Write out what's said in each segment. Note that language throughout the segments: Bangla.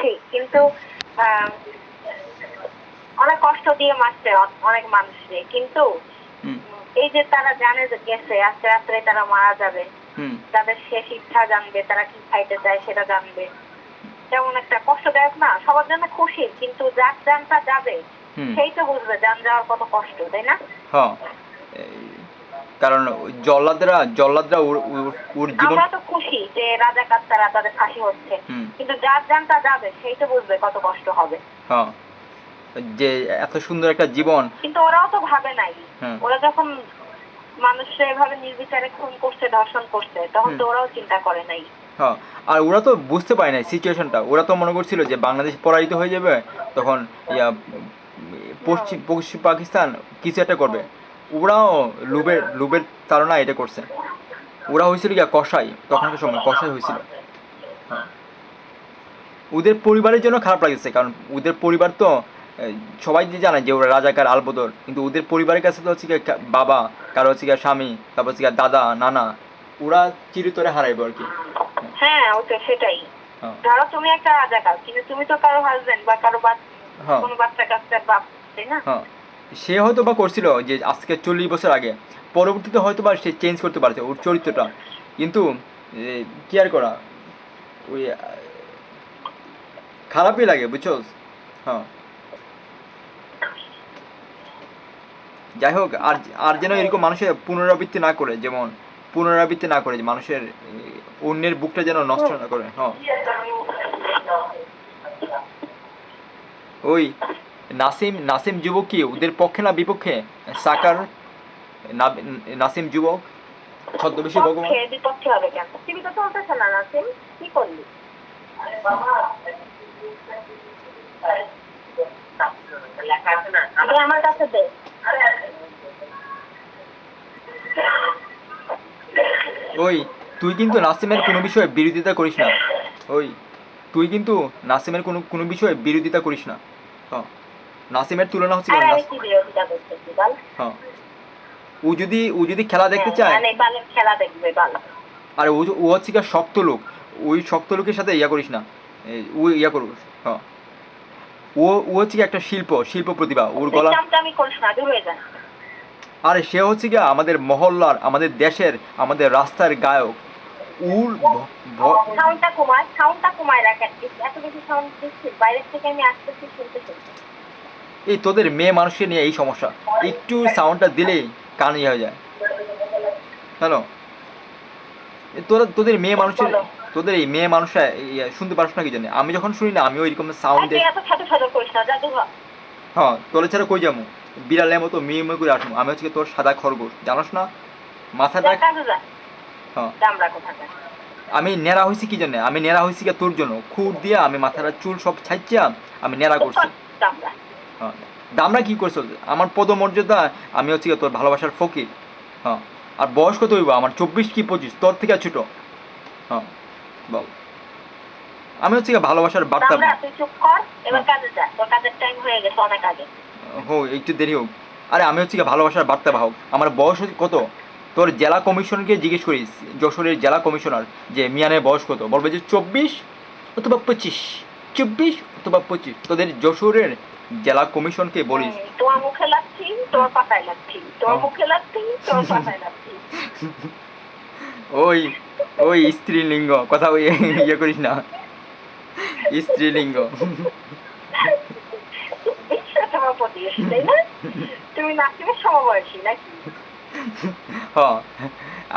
ঠিক, কিন্তু অনেক কষ্ট দিয়ে মারছে অনেক মানুষকে, কিন্তু এই যে তারা জানে যে গেছে, আস্তে আস্তে তারা মারা যাবে, তাদের শেষ ইচ্ছা জানবে, তারা কি খাইতে চায় সেটা জানবে, তেমন একটা কষ্টদায়ক না, সবার জন্য খুশি, কিন্তু যার জানটা যাবে সেই তো বুঝবে জান যাওয়ার কত কষ্ট, তাই না? হ্যাঁ, কারণ জল্লাদরা ওর জীবন, আমরা তো খুশি যে রাজাকার তারা তাদের ফাঁসি হচ্ছে, কিন্তু যার জানটা যাবে সেই তো বুঝবে কত কষ্ট হবে। হ্যাঁ, যে এত সুন্দর একটা জীবন, কিন্তু ওরাও তো ভাবে নাই, ওরা যখন মানুষরা এভাবে নির্বিচারে খুন করছে, ধর্ষণ করছে, তখন তো ওরাও চিন্তা করে নাই। হ্যাঁ, আর ওরা তো বুঝতে পারে নাই সিচুয়েশনটা, ওরা তো মনে করছিল যে বাংলাদেশ পরাজিত হয়ে যাবে, তখন পশ্চিম পাকিস্তান কিছু একটা করবে। ওরাও লোভের তাড়না এটা করছে। ওরা হয়েছিল গিয়া কসাই, তখনকার সময় কসাই হয়েছিল। হ্যাঁ, ওদের পরিবারের জন্য খারাপ লাগছে, কারণ ওদের পরিবার তো সবাই যে জানে যে ওরা রাজাকার আলবদর, কিন্তু ওদের পরিবারের কাছে তো হচ্ছে গিয়ে বাবা, কারো হচ্ছে গিয়ে স্বামী, তারপর হচ্ছে গিয়ে দাদা, নানা, ওরা চিরতরে হারাইবে আর কি। হ্যাঁ, ওটা সেটাই। ধরো তুমি একটা রাজাকার, কিন্তু তুমি তো কারো হাজবেন্ড বা কারো কোনো বাচ্চা কাচ্চার বাপ, তাই না? সে হয়তো বা করছিল যে আজকে 40 বছর আগে, পরবর্তীতে হয়তো বা সে চেঞ্জ করতে পারছে ওর চরিত্রটা, কিন্তু কি আর করা, ওই খারাপই লাগে, বুঝছো? হ্যাঁ, যাই হোক, আর যেন এরকম মানুষের পুনরাবৃত্তি না করে, যেমন পুনরাবৃত্তি না করে, যে মানুষের অন্যের বুকটা যেন নষ্ট না করে। হ্যাঁ, ওই নাসিম যুবক কি ওদের পক্ষে না বিপক্ষে? সাকার নাসিম যুবক ছদ্মবেশী ভগবান। বিপক্ষে হবে কেন? তুমি তো চলতেছে না নাসিম, কি করলি? আমার কাছে দে। ওই তুই কিন্তু নাসিমের কোনো বিষয়ে বিরোধিতা করিস না। ওই তুই কিন্তু নাসিমের কোনো বিষয়ে বিরোধিতা করিস না। হ্যাঁ, নাসিমের তুলনা হচ্ছে হ্যাঁ, ও যদি খেলা দেখতে চায়, খেলা দেখবে, আর ও হচ্ছে কি শক্ত লোক, ওই শক্ত লোকের সাথে ইয়া করিস না, ও ইয়া করুস। হ্যাঁ, ও হচ্ছে কি একটা শিল্প প্রতিভা, ওর গলা। আরে সে হচ্ছে কি আমাদের মহল্লার, আমাদের দেশের, আমাদের রাস্তার গায়ক। ওর সাউন্ডটা কমায় রাখ, এত বেশি সাউন্ড দিচ্ছিস, বাইরে থেকে আমি আসতেছি, শুনতেছি। এই তোদের মেয়ে মানুষকে নিয়ে এই সমস্যা, একটু সাউন্ডটা দিলেই কান ইয়ে হয়ে যায়। হ্যালো, তোদের মেয়ে মানুষের, তোদের এই মেয়ে মানুষরা শুনতে পারছ না কি জানি, আমি যখন শুনি না, আমি ওইরকম সাউন্ড দেই। হ্যাঁ, তোলে ছাড়া কই যাবো, বিড়ালের মতো মেয়ে মেয়ে করে আসবো, আমি হচ্ছে তোর সাদা খরগোশ, জানোস না মাথাটা। হ্যাঁ, আমি নেড়া হয়েছি কি জন্য, আমি নেড়া হয়েছি কি তোর জন্য, খুর দিয়ে আমি মাথাটা চুল সব ছাইছিয়া আমি নেড়া করছি। হ্যাঁ, দামরা কি করছো, আমার পদমর্যাদা, আমি হচ্ছে তোর ভালোবাসার ফকির। হ্যাঁ, আর বয়স কত হইব আমার, 24 কি 25, তোর থেকে ছোট। হ্যাঁ, বল। আমি হচ্ছে ভালোবাসার বার্তা। একটু দেরি হোক। আরে আমি হচ্ছে ভালোবাসার বার্তা বাহক, আমার বয়স কত, তোর জেলা কমিশনকে জিজ্ঞেস করিস, যশোরের জেলা কমিশনার, যে মিয়ানের বয়স কত, বলবে যে 24 অথবা 25, 24 অথবা 25। তোদের যশোরের জেলা কমিশনকে বলিস, তোমার মুখে লাগছি, তোমার পাতায় লাগছি, তোমার মুখে লাগছি, তোমার পাতায় লাগছি। ওই স্ত্রীলিঙ্গ কথা ওই ইয়ে করিস না, স্ত্রীলিঙ্গ। তুমি নাসিমের সমবয়সী নাকি? হ্যাঁ,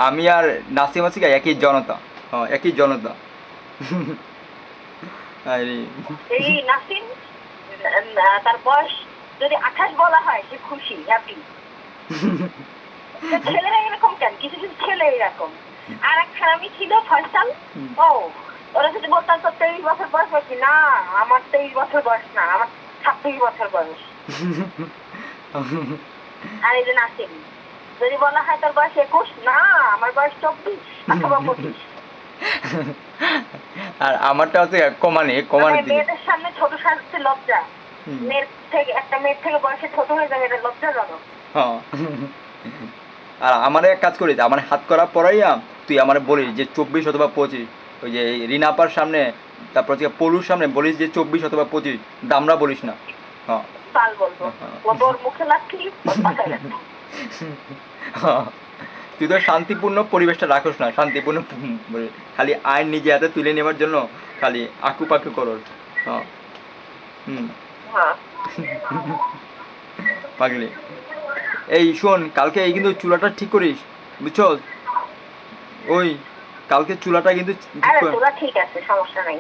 আমি আর নাসিম আছি একই জনতা। হ্যাঁ, একই জনতা। এই নাসিম, তার বয়স যদি 28 বলা হয়, সে খুশি, হ্যাপি। ছেলেরা এরকম কেন, কিছু কিছু ছেলে এরকম। আর এক খারামি ছিল ফয়সাল, ওরা যদি বলতাম তোর 23 বছর বয়স হয়েছি, না আমার 23 বছর বয়স না, আমার 26 বছর বয়স। আর এই যে নাসিম, যদি বলা হয় তোর বয়স 21, না আমার বয়স 24 অথবা 25। আর আমারটা হচ্ছে কমানে মেয়েদের সামনে ছোট সাজতে লজ্জা, একটা মেয়ের থেকে বয়সে ছোট হয়ে যাবে, এটা লজ্জাজনক। হ্যাঁ, আর আমার এক কাজ করিস, আমার হাত করা পড়াইয়া তুই আমার বলিস যে 24 অথবা 25, ওই যে রিনাপার সামনে তারপর হচ্ছে পলুর সামনে বলিস যে 24 অথবা 25, দামরা বলিস না। হ্যাঁ পাল বলবো, ওর মুখে লাগলি তুই তো শান্তিপূর্ণ পরিবেশটা রাখোস না, শান্তিপূর্ণ খালি আইন নিজে হাতে তুলে নেওয়ার জন্য খালি আকুপাকু করোস। হ্যাঁ পাগলি। এই শোন, কালকে এই কিন্তু চুলাটা ঠিক করিস, বুঝছো? ওই কালকে চুলাটা কিন্তু ঠিক আছে, সমস্যা নাই।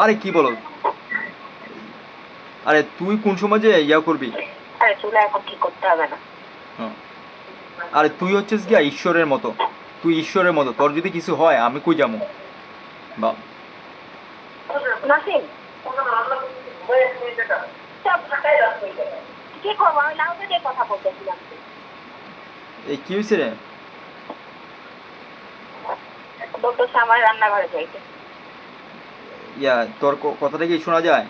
আরে কি বলো, আরে তুই কোন সময় যে ইয়া করবি? আরে চুলা এখন ঠিক করতে হবে না। আরে তুই হচ্ছিস গিয়া ঈশ্বরের মতো, তুই ঈশ্বরের মতো, তোর যদি কিছু হয় আমি কই যাবো? বা নাসিম কি করবো, আমি লাউডে দিয়ে কথা বলতেছিলাম। এই কি হয়েছে রে? বলতেছে আমার রান্নাঘরে যাইতে। ইয়া তোর কথাটা কি শোনা যায়?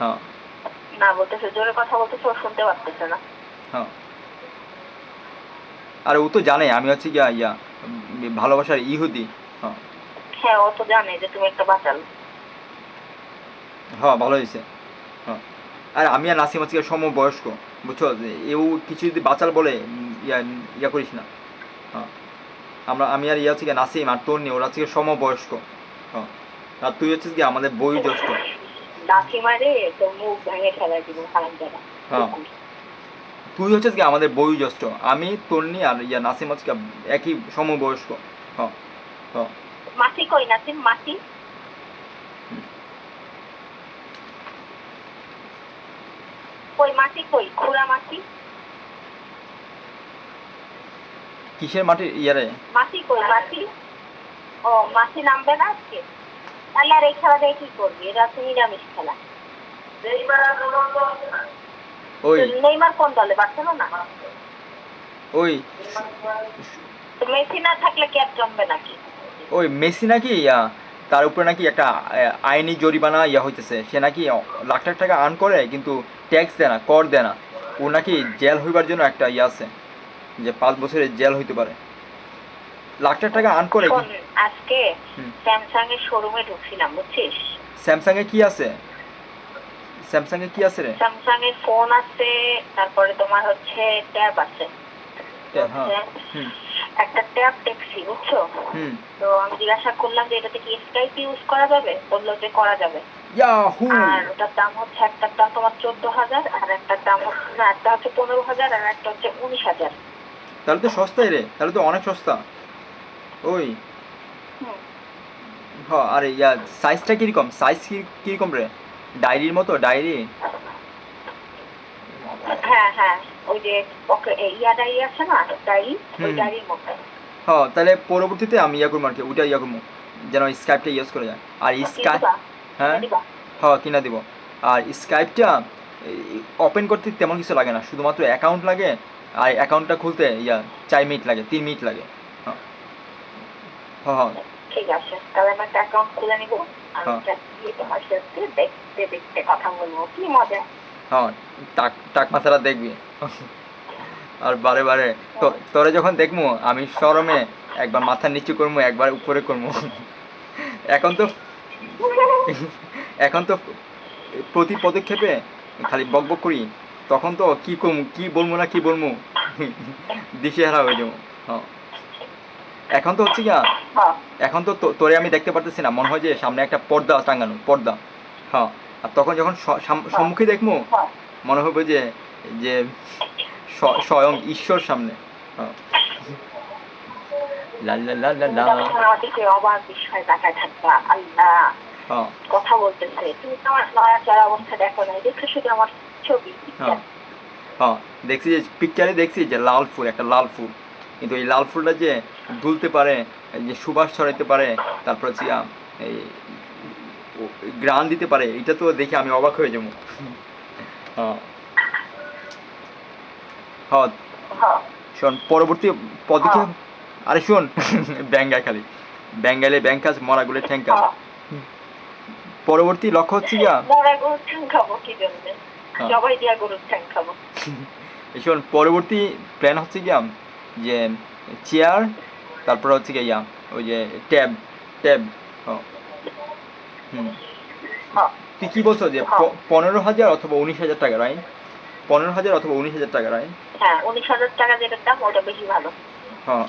হ্যাঁ না, বলতেছে জোরে কথা বলতেছে, ও শুনতে পারতেছে না। হ্যাঁ আরে ও তো জানে আমি হচ্ছে গিয়া ইয়া ভালোবাসার ইহুদি। হ্যাঁ হ্যাঁ, ও তো জানে যে তুমি একটা বাচাল। হ্যাঁ ভালো হয়েছে। হ্যাঁ আর আমি আর নাসিম হচ্ছে সমবয়স্ক, বুঝছো? এও কিছু যদি বাচাল বলে ইয়া ইয়া করিস না। হ্যাঁ আমি আর ইয়া হচ্ছে গিয়ে নাসিম আর তোর নিয়ে ওরা হচ্ছে সমবয়স্ক। হ্যাঁ আর তুই হচ্ছিস কি আমাদের বয়োজ্যেষ্ঠ। হ্যাঁ তুই হচ্ছিস কি আমাদের বয়োজ্যেষ্ঠ, আমি তোর নিয়ে আর ইয়া নাসিম হচ্ছে একই সমবয়স্ক। হ্যাঁ হ্যাঁ মাসি কই? নাসিম মাসি কই? মাসি কই? খুড়া মাসি কিসের মাটির ইয়ারে? মাসি কই? মাসি ও মাসি নামবে না আজকে? তাহলে আর এই খেলাটা কি করবি? এটা তো নিরামিষ খেলা। ওই নেইমার কোন দলে? বার্সেলোনা? ওই মেসি না থাকলে কি আর জমবে নাকি? ওই মেসি নাকি ইয়া তার উপরে নাকি একটা আইনি জরিমানা ইয়া হইতেছে, সে নাকি লাখ লাখ টাকা আর্ন করে কিন্তু ট্যাক্স দেয় না, কর দেয় না। ও নাকি জেল হইবার জন্য একটা ইয়ে আছে যে 5 বছরের জেল হইতে পারে, লাখ লাখ টাকা আর্ন করে। আজকে স্যামসাং এর শোরুমে ঢুকছিলাম, বুঝছিস? স্যামসাং এ কি আছে? স্যামসাং এ কি আছে রে? স্যামসাং এর ফোন আছে, তারপরে তোমার হচ্ছে ট্যাব আছে। একটা ট্যাব দেখছি, বুঝছো? তো আমি জিজ্ঞাসা করলাম যে এটাতে কি স্কাইপ ইউজ করা যাবে? বললো যে করা যাবে। আর ওটার দাম হচ্ছে, একটার দাম তোমার 14,000, আর একটার দাম হচ্ছে, না, একটা হচ্ছে 15,000 আর একটা হচ্ছে 19,000। তাহলে তো সস্তাই রে, তাহলে তো অনেক সস্তা। ওই হ্যাঁ আরে ইয়া সাইজটা কিরকম? সাইজ কিরকম রে? ডায়েরির মতো? ডায়েরি? হ্যাঁ হ্যাঁ, ওই যে ইয়া ডায়েরি আছে না, ডায়েরি, ওই ডায়েরির মতো। হ্যাঁ তাহলে পরবর্তীতে আমি ইয়া করবো আর কি, ওইটা ইয়া করবো যেন স্কাইপটা ইউজ করা যায়। আর স্কাইপ হ্যাঁ হ্যাঁ কিনা দিব। আর স্কাইপটা ওপেন করতে তেমন কিছু লাগে না, শুধুমাত্র অ্যাকাউন্ট লাগে, আর অ্যাকাউন্টটা খুলতে ইয়া 4 মিনিট লাগে, 3 মিনিট লাগে। হ্যাঁ হ্যাঁ ঠিক আছে, তাহলে আমি একটা অ্যাকাউন্ট খুলে নিব, আর তোমার সাথে দেখতে দেখতে কথা বলবো, কি মজা। হ্যাঁ টাক মাথাটা দেখবি। আর বারে বারে তোরে যখন দেখবো আমি শরমে একবার মাথা নিচু করবো, একবার উপরে করবো। এখন তো প্রতি পদক্ষেপে খালি বক বক করি, তখন তো কি করবো, কি বলবো না কি বলবো, দিশেহারা হয়ে যাবো। হ্যাঁ এখন তো হচ্ছে গিয়া, এখন তো তোরে আমি দেখতে পারতেছি না, মনে হয় যে সামনে একটা পর্দা টাঙ্গানো, পর্দা। হ্যাঁ আর তখন যখন সম্মুখে দেখবো মনে হবে যে যে স্বয়ং ঈশ্বর সামনে। কথা বলতেছে, তুমি তো আমার নড়াচড়া অবস্থা দেখো না, দেখো শুধু আমার ছবি। হ্যাঁ দেখছি যে পিকচারে দেখছি যে লাল ফুল, একটা লাল ফুল, কিন্তু এই লাল ফুলটা যে দুলতে পারে, যে সুবাস ছড়াইতে পারে, তারপর হচ্ছে এই গ্রান দিতে পারে, এটা তো দেখে আমি অবাক হয়ে যাবো। হ্যাঁ হ্যাঁ শোন পরবর্তী পদক্ষেপ। আরে শোন, ব্যাঙ্গায় খালি ব্যাঙ্গালে ব্যাংক কাজ, মরা গুলে ঠ্যাং কাজ। পরবর্তী লক্ষ্য হচ্ছে গিয়া মরা গরুর ঠ্যাং খাবো, কি জন্য সবাই দিয়া গরুর ঠ্যাং খাবো। শোন পরবর্তী প্ল্যান হচ্ছে গিয়া যে চেয়ার, তারপর হচ্ছে গিয়া ওই যে ট্যাব। হুম তুই কি বলছো যে 15,000 অথবা 19,000 টাকা, রাইট? 15,000 অথবা 19,000 টাকা, রাইট? হ্যাঁ, 19,000 টাকা যেটার দাম ওটা বেশি ভালো। হ্যাঁ।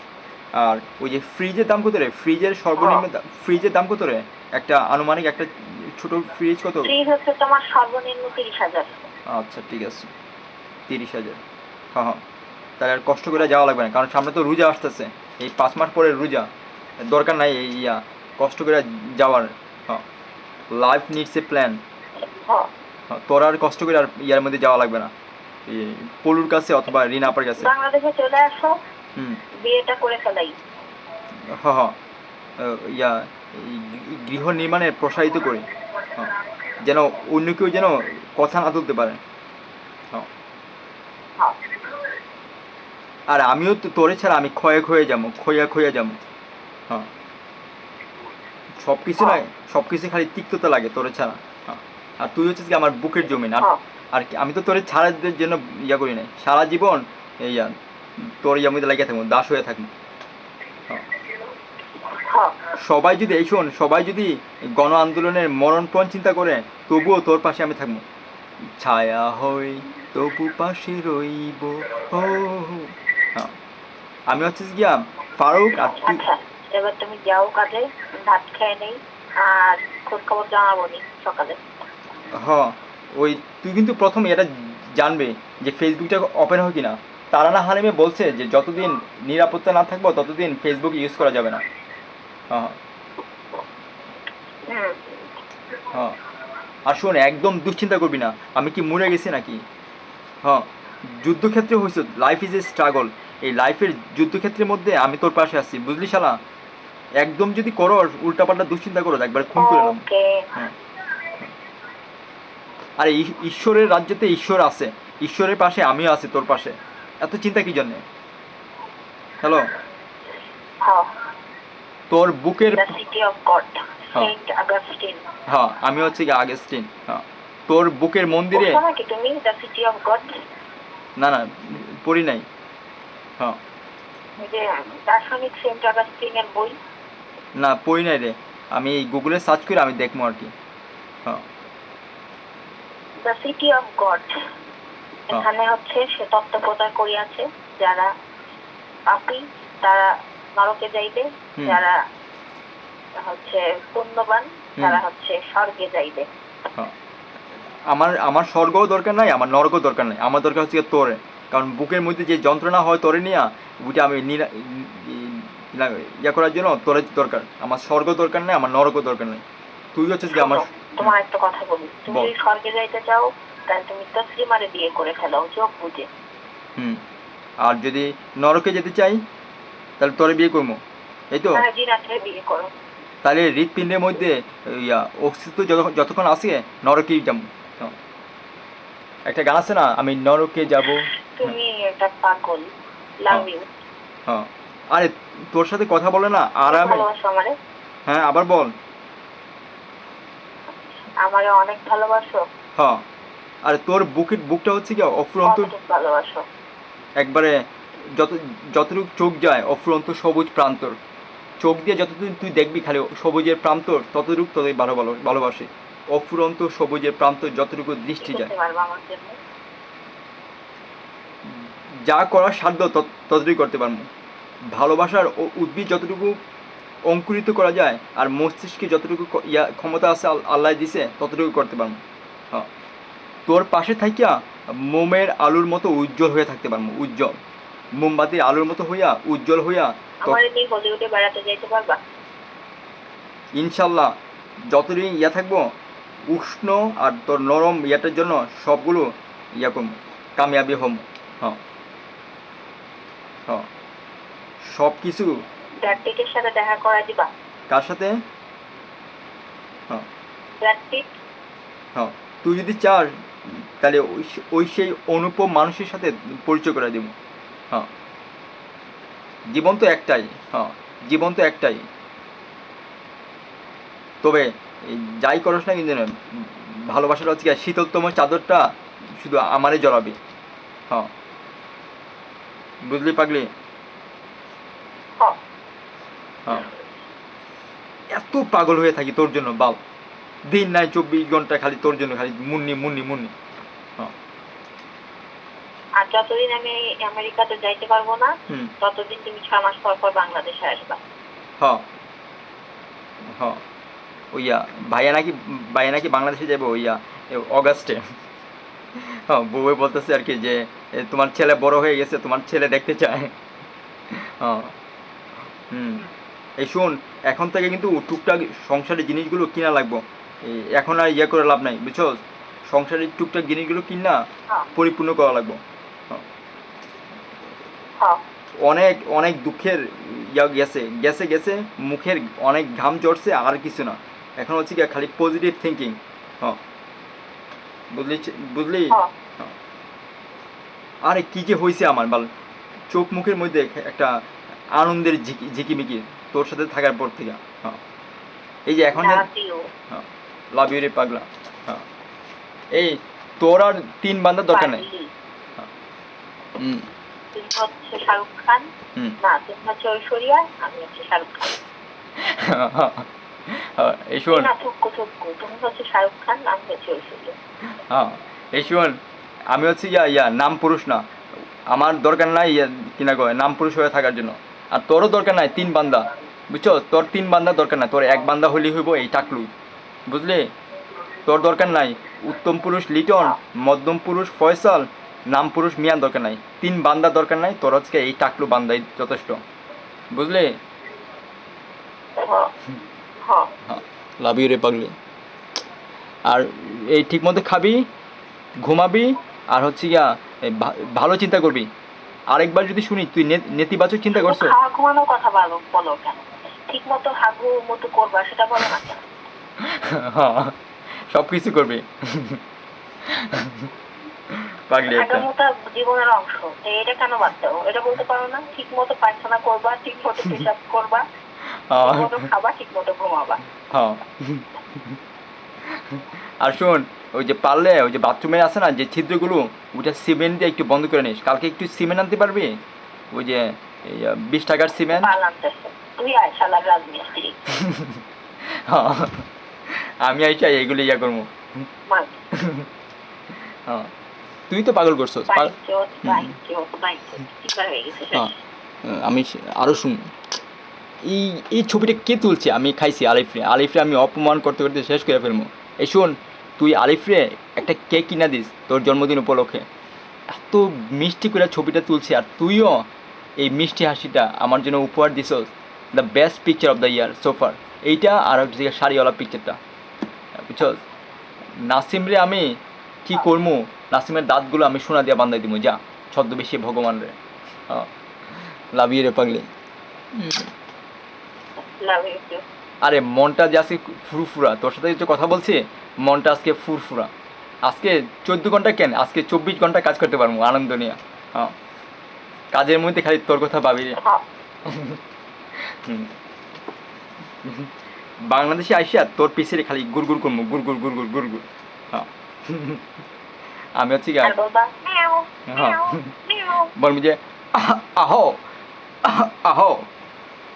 আর ওই যে ফ্রিজের দাম কত রে? ফ্রিজের সর্বনিম্ন ফ্রিজের দাম কত রে? একটা আনুমানিক একটা ছোট ফ্রিজ কত? ফ্রিজ হচ্ছে তোমার সর্বনিম্ন 30,000। আচ্ছা ঠিক আছে, 30,000। হ্যাঁ হ্যাঁ, তাহলে আর কষ্ট করে যাওয়া লাগবে না, কারণ সামনে তো রোজা আসতেছে, এই 5 মাস পরে রোজা, দরকার নাই এই কষ্ট করে যাওয়ার। হ্যাঁ, লাইফ নিডস এ প্ল্যান। তোর আর কষ্ট করে আর ইয়ার মধ্যে যাওয়া লাগবে না, পলুর কাছে অথবা রিনা আপার কাছে। বাংলাদেশে চলে আসো, বিয়েটা করে ফেলাই। হ্যাঁ হ্যাঁ, ইয়া গৃহ নির্মাণে প্রসারিত করি, যেন অন্য কেউ যেন কথা না তুলতে পারে। আর আমিও তো তোরে ছাড়া আমি ক্ষয়ে যাবো, খইয়া যাবো। হ্যাঁ, সব কিছু না, সব কিছু খালি তিক্ততা লাগে তোরে ছাড়া। হ্যাঁ, আর তুই হচ্ছিস কি আমার বুকের জমিন। আর আমি তো তোরে ছাড়ার জন্য ইয়া করি নাই, সারা জীবন ইয়া তোর ইয়ার মধ্যে লাগিয়ে থাকবো, দাস হয়ে থাকবো। সবাই যদি এই শোন, সবাই যদি গণ আন্দোলনের মরণপণ চিন্তা করে, তবুও তোর পাশে আমি থাকবো, ছায়া হই তবু পাশে রইব। ও হ্যাঁ, আমি হচ্ছে গিয়া ফারুক। আর তুই এবার তুমি যাও কাজে, ভাত খেয়ে নেই, আর খোঁজ খবর জানাবো নি সকালে। হ্যাঁ, ওই তুই কিন্তু প্রথম এটা জানবে যে ফেসবুকটা ওপেন হয় কিনা। তারানা হালিমে বলছে যে যতদিন নিরাপত্তা না থাকবো ততদিন ফেসবুক ইউজ করা যাবে না। হ্যাঁ হ্যাঁ, আর শোন, একদম দুশ্চিন্তা করবি না, আমি কি মরে গেছি নাকি। হ্যাঁ, যুদ্ধক্ষেত্রে হয়েছে, লাইফ ইজ এ স্ট্রাগল, এই লাইফের যুদ্ধক্ষেত্রের মধ্যে আমি তোর পাশে আছি, বুঝলি শালা। একদম যদি করো উল্টাপাল্টা দুশ্চিন্তা করো, একবার খুন করে নাম। হ্যাঁ, আর ঈশ্বরের রাজ্যতে ঈশ্বর আছে, ঈশ্বরের পাশে আমিও আছি তোর পাশে, এত চিন্তা কি জন্যে? হ্যালো, তোর বুকের হ্যাঁ, আমি হচ্ছে কি আগস্টিন। হ্যাঁ, তোর বুকের মন্দিরে। না না, পড়ি নাই। হ্যাঁ, না পড়ি নাই রে, আমি গুগলে সার্চ করে আমি দেখবো আর কি। হ্যাঁ, দ্য সিটি অফ গড, এখানে হচ্ছে সে তত্ত্ব প্রচার করিয়াছে, যারা পাপী তারা নরকে যাইবে, যারা হচ্ছে পুণ্যবান তারা হচ্ছে স্বর্গে যাইবে। আমার স্বর্গও দরকার নাই, আমার নরকও দরকার নাই, আমার দরকার হচ্ছে তোরে, কারণ বুকের মধ্যে যে যন্ত্রণা হয় তোরে নিয়ে, ওইটা আমি ইয়া করার জন্য তোরে দরকার। আমার স্বর্গ দরকার নেই, আমার নরকও দরকার নেই, তুই হচ্ছিস কি আমার। তোমার একটা কথা বলি, তুমি যদি স্বর্গে যাইতে চাও তাহলে তুমি তসলিমারে বিয়ে করে ফেলো, চোখ বুঝে। আর যদি নরকে যেতে চাই তাহলে তোরে বিয়ে করবো, এই তো। বিয়ে করো, তাহলে হৃৎপিণ্ডের মধ্যে অস্তিত্ব যতক্ষণ আসে নরকেই যাবো। একটা গান আছে না, আমি নরকে যাব। তুমি একটা পাগল, লাভ ইউ। হ্যাঁ, আরে তোর সাথে কথা বলে না আর আমি। হ্যাঁ, আবার বল। আমারে অনেক ভালোবাসো। হ্যাঁ, আরে তোর বুকটা হচ্ছে কি অফুরন্ত ভালোবাসো, একবারে যতটুকু চোখ যায় অফুরন্ত সবুজ প্রান্তর, চোখ দিয়ে যতটুকু তুই দেখবি খালি সবুজের প্রান্তর, ততটুকু তোদের ভালোবাসে, অফুরন্ত সবুজের প্রান্তর যতটুকু দৃষ্টি যায়। যা করার সাধ্য ততটুকু করতে পারবো, ভালোবাসার উদ্ভিদ যতটুকু অঙ্কুরিত করা যায় আর মস্তিষ্কে যতটুকু ক্ষমতা আছে আল্লাহ দিছে ততটুকু করতে পারবো। হ্যাঁ, তোর পাশে থাকিয়া মোমের আলুর মতো উজ্জ্বল হয়ে থাকতে পারবো, উজ্জ্বল মোমবাতির আলুর মতো হইয়া উজ্জ্বল হইয়া। হলিউডে বেড়াতে যাইতে পারবা ইনশাল্লাহ, যতদিন থাকবো উষ্ণ আর তোর নরম ইয়াটার জন্য সবগুলো করবো, কামিয়াবি হম। হ্যাঁ হ্যাঁ, সব কিছু। সাথে দেখা করা দিবা? কার সাথে? হ্যাঁ হ্যাঁ, তুই যদি চাস তাহলে ওই সেই অনুপম মানুষের সাথে পরিচয় করে দেব। হ্যাঁ, জীবন তো একটাই। হ্যাঁ, জীবন তো একটাই, তবে যাই করস না কিন্তু ভালোবাসাটা হচ্ছে শীতলতম চাদরটা শুধু আমারই জড়াবি। হ্যাঁ, বুঝলি পাগলি? হ্যাঁ, এত পাগল হয়ে থাকি তোর জন্য বাল। দিন নাই 24 ঘন্টা খালি তোর জন্য, খালি মুন্নি মুন্নি মুন্নি। আর যতদিন আমি আমেরিকাতে যাইতে পারবো না ততদিন তুমি 6 মাস পর পর বাংলাদেশে আসবা। হ্যাঁ হ্যাঁ ওইয়া ভাইয়া নাকি বাংলাদেশে যাবো ওইয়া অগাস্টে। হ্যাঁ বউয়ে বলতেছে আর কি যে তোমার ছেলে বড় হয়ে গেছে, তোমার ছেলে দেখতে চায়। হ্যাঁ এই শোন, এখন থেকে কিন্তু টুকটাক সংসারের জিনিসগুলো কিনা লাগবো, এখন আর ইয়ে করে লাভ নাই, বুঝছো? সংসারের টুকটাক জিনিসগুলো কিনা পরিপূর্ণ করা লাগবো। অনেক অনেক দুঃখের ইয়া গেছে গেছে গেছে, মুখের অনেক ঘাম ঝরছে, আর কিছু না। এখন হচ্ছে কি খালি পজিটিভ থিঙ্কিং। হ্যাঁ বুঝলি? আরে কি যে হয়েছে আমার বাল, চোখ মুখের মধ্যে একটা আনন্দের ঝিকিমিকি তোর সাথে থাকার পর থেকে। হ্যাঁ এই যে এখন লাভ ইউ রে পাগলা। হ্যাঁ এই তোর আর 3 বান্দার দরকার নেই। তুমি হচ্ছে শাহরুখ খান, না তুমি হচ্ছে ঐশ্বরিয়া, আমি হচ্ছে শাহরুখ খান। এই শোন, তুমি হচ্ছে শাহরুখ খান, আমি হচ্ছে ঐশ্বরিয়া। হ্যাঁ এই শোন, আমি হচ্ছে ইয়া নাম পুরুষ না, আমার দরকার নাই কিনা কয় নাম পুরুষ হয়ে থাকার জন্য। আর তোরও দরকার নাই 3 বান্দা, বুঝছো? তোর 3 বান্দা দরকার নাই, তোর 1 বান্দা হলেই হইব, এই টাকলু, বুঝলি? তোর দরকার নাই উত্তম পুরুষ লিটন, মধ্যম পুরুষ ফয়সাল, নাম পুরুষ মিয়ান দরকার নাই, 3 বান্দা দরকার নাই, তোর হচ্ছে এই টাকলু বান্দাই যথেষ্ট, বুঝলি? লাভ ইউ রে পাগলি। আর এই ঠিক মতো খাবি, ঘুমাবি, আর হচ্ছে গিয়া ভালো চিন্তা করবি। আরেকবার যদি শুনি তুই নেতিবাচক চিন্তা করছো, খাওয়া ঘুমানোর কথা বলো কেন? ঠিক মতো হাগু মতো করবা সেটা বলো না কেন? হ্যাঁ সব কিছু করবি পাগলি একটা। জীবনের অংশ, এটা কেন বাদ দাও? এটা বলতে পারো না? ঠিক মতো পায়খানা করবা, ঠিক মতো পেশাব করবা, ঠিক মতো খাবা, ঠিক মতো ঘুমাবা। হ্যাঁ আর শোন, ওই যে পারলে ওই যে বাথরুমে আছে না যে ছিদ্রগুলো, ওইটা সিমেন্ট দিয়ে একটু বন্ধ করে নিস। কালকে একটু সিমেন্ট আনতে পারবি? ওই যে 20 টাকার সিমেন্ট। আমি আইসা এগুলো ইয়া করবো। হ্যাঁ তুই তো পাগল করছো। আমি আরো শুন, এই ছবিটা কে তুলছে? আমি খাইছি আলিফরে আমি অপমান করতে করতে শেষ করে ফেলবো। এই শোন, তুই আলিফরে একটা কেক কিনা দিস তোর জন্মদিন উপলক্ষে। এত মিষ্টি করে ছবিটা তুলছে, আর তুইও এই মিষ্টি হাসিটা আমার জন্য উপহার দিছস। The best picture of the year সোফার এইটা, আর হচ্ছে শাড়িওয়ালা পিকচারটা, বুঝছস? নাসিমরে আমি কি করবো, নাসিমের দাঁতগুলো আমি সোনা দিয়ে বান্ধাই দিব, যা ছদ্মবেশী ভগবান রে। লাভ ইউ রে পাগলি। আরে মনটা যে আজকে ফুরফুরা, তোর সাথে যে কথা বলছি, মনটা আজকে ফুরফুরা। আজকে 14 ঘন্টা কেন, আজকে 24 ঘন্টা কাজ করতে পারবো আনন্দ নিয়ে। হ্যাঁ কাজের মধ্যে খালি তোর কথা ভাবি রে। বাংলাদেশে আইসা তোর পিছিয়ে খালি গুড়গুড় করবো, গুড়গুড় গুড়গুড় গুড়গুড়। হ্যাঁ আমি হচ্ছে কি বলবি যে আহো আহো,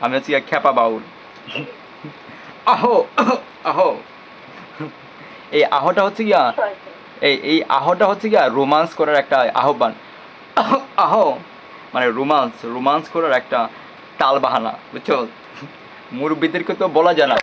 আমি হচ্ছে খেপা বাউল। আহো আহো, এই আহোটা হচ্ছে গিয়া এই আহোটা হচ্ছে গিয়া রোমান্স করার একটা আহ্বান। আহো মানে রোমান্স করার একটা টাল বাহানা, বুঝছো? মুরব্বীদেরকে তো বলা যায় না।